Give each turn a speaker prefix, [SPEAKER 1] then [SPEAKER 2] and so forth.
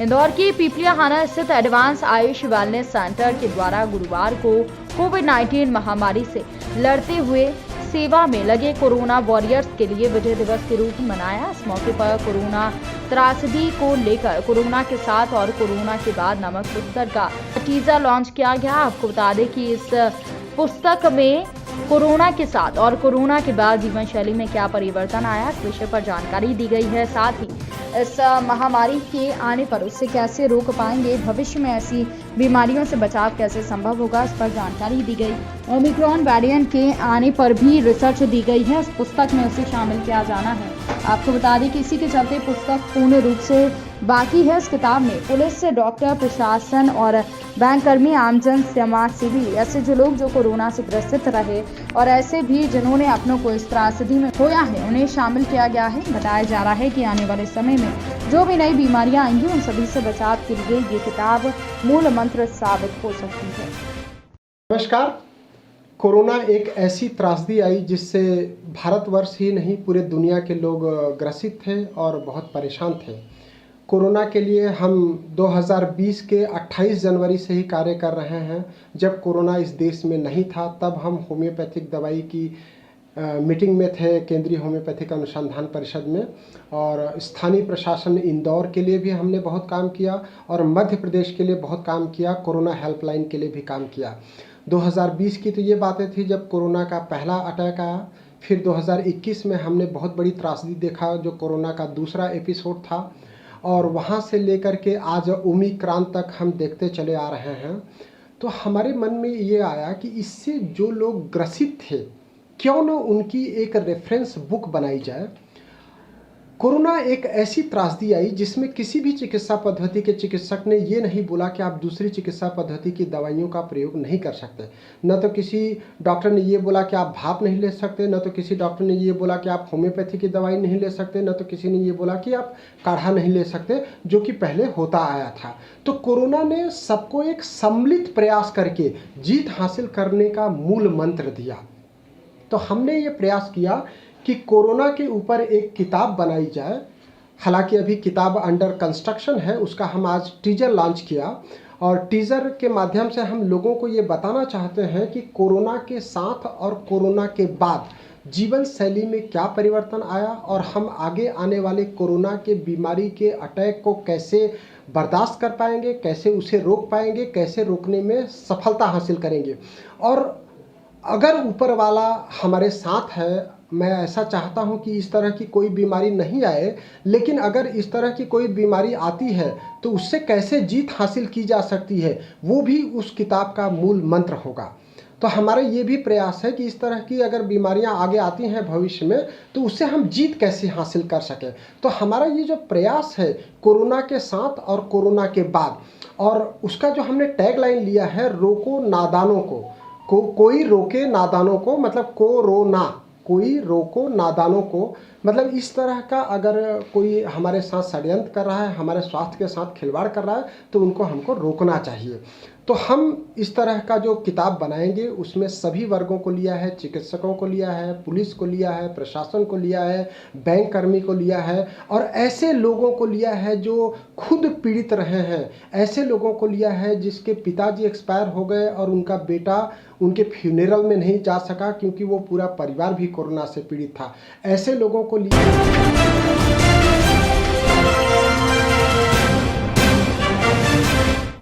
[SPEAKER 1] इंदौर की पीपलियाहाना स्थित advance Ayush wellness centre के द्वारा गुरुवार को कोविड-19 महामारी से लड़ते हुए सेवा में लगे कोरोना वॉरियर्स के लिए विजय दिवस के रूप में मनाया। इस मौके पर कोरोना त्रासदी को लेकर कोरोना के साथ और कोरोना के बाद नामक पुस्तक का टीजर लॉन्च किया गया। आपको बता दें कि इस पुस्तक में कोरोना के साथ और कोरोना के बाद जीवन शैली में क्या परिवर्तन आया, इस विषय पर जानकारी दी गई है। साथ ही इस महामारी के आने पर उससे कैसे रोक पाएंगे, भविष्य में ऐसी बीमारियों से बचाव कैसे संभव होगा, इस पर जानकारी दी गई। ओमिक्रॉन वेरिएंट के आने पर भी रिसर्च दी गई है। इस पुस्तक में उसे शामिल किया जाना है। आपको बता दें कि इसी के चलते पुस्तक पूर्ण रूप से बाकी है। इस किताब में पुलिस, डॉक्टर, प्रशासन और बैंककर्मी, आमजन, समाज सेवी, ऐसे जो लोग जो कोरोना से ग्रसित रहे और ऐसे भी जिन्होंने अपनों को इस त्रासदी में खोया है, उन्हें शामिल किया गया है। बताया जा रहा है कि आने वाले समय में जो भी नई बीमारियां आएंगी उन सभी से बचाव के लिए ये किताब मूल मंत्र साबित हो सकती है।
[SPEAKER 2] नमस्कार। कोरोना एक ऐसी त्रासदी आई जिससे भारतवर्ष ही नहीं पूरे दुनिया के लोग ग्रसित थे और बहुत परेशान थे। कोरोना के लिए हम 2020 के 28 जनवरी से ही कार्य कर रहे हैं। जब कोरोना इस देश में नहीं था तब हम होम्योपैथिक दवाई की मीटिंग में थे, केंद्रीय होम्योपैथिक अनुसंधान परिषद में, और स्थानीय प्रशासन इंदौर के लिए भी हमने बहुत काम किया और मध्य प्रदेश के लिए बहुत काम किया, कोरोना हेल्पलाइन के लिए भी काम किया। 2020 की तो ये बातें थी जब कोरोना का पहला अटैक आया। फिर 2021 में हमने बहुत बड़ी त्रासदी देखा जो कोरोना का दूसरा एपिसोड था, और वहाँ से लेकर के आज ओमिक्रॉन तक हम देखते चले आ रहे हैं। तो हमारे मन में ये आया कि इससे जो लोग ग्रसित थे क्यों न उनकी एक रेफरेंस बुक बनाई जाए। कोरोना एक ऐसी त्रासदी आई जिसमें किसी भी चिकित्सा पद्धति के चिकित्सक ने ये नहीं बोला कि आप दूसरी चिकित्सा पद्धति की दवाइयों का प्रयोग नहीं कर सकते। न तो किसी डॉक्टर ने ये बोला कि आप भाप नहीं ले सकते, न तो किसी डॉक्टर ने ये बोला कि आप होम्योपैथी की दवाई नहीं ले सकते, न तो किसी ने ये बोला कि आप काढ़ा नहीं ले सकते, जो कि पहले होता आया था। तो कोरोना ने सबको एक सम्मिलित प्रयास करके जीत हासिल करने का मूल मंत्र दिया। तो हमने ये प्रयास किया कि कोरोना के ऊपर एक किताब बनाई जाए। हालांकि अभी किताब अंडर कंस्ट्रक्शन है, उसका हम आज टीजर लॉन्च किया, और टीजर के माध्यम से हम लोगों को ये बताना चाहते हैं कि कोरोना के साथ और कोरोना के बाद जीवन शैली में क्या परिवर्तन आया और हम आगे आने वाले कोरोना के बीमारी के अटैक को कैसे बर्दाश्त कर पाएंगे, कैसे उसे रोक पाएंगे, कैसे रोकने में सफलता हासिल करेंगे। और अगर ऊपर वाला हमारे साथ है, मैं ऐसा चाहता हूं कि इस तरह की कोई बीमारी नहीं आए, लेकिन अगर इस तरह की कोई बीमारी आती है तो उससे कैसे जीत हासिल की जा सकती है, वो भी उस किताब का मूल मंत्र होगा। तो हमारा ये भी प्रयास है कि इस तरह की अगर बीमारियां आगे आती हैं भविष्य में तो उससे हम जीत कैसे हासिल कर सकें। तो हमारा ये जो प्रयास है कोरोना के साथ और कोरोना के बाद, और उसका जो हमने टैगलाइन लिया है, रोको नादानों को, कोई रोके नादानों को, मतलब कोरोना, कोई रोको नादानों को। मतलब इस तरह का अगर कोई हमारे साथ षड्यंत्र कर रहा है, हमारे स्वास्थ्य के साथ खिलवाड़ कर रहा है, तो उनको हमको रोकना चाहिए। तो हम इस तरह का जो किताब बनाएंगे उसमें सभी वर्गों को लिया है, चिकित्सकों को लिया है, पुलिस को लिया है, प्रशासन को लिया है, बैंक कर्मी को लिया है, और ऐसे लोगों को लिया है जो खुद पीड़ित रहे हैं, ऐसे लोगों को लिया है जिसके पिताजी एक्सपायर हो गए और उनका बेटा उनके फ्यूनरल में नहीं जा सका क्योंकि वो पूरा परिवार भी कोरोना से पीड़ित था। ऐसे लोगों को लिया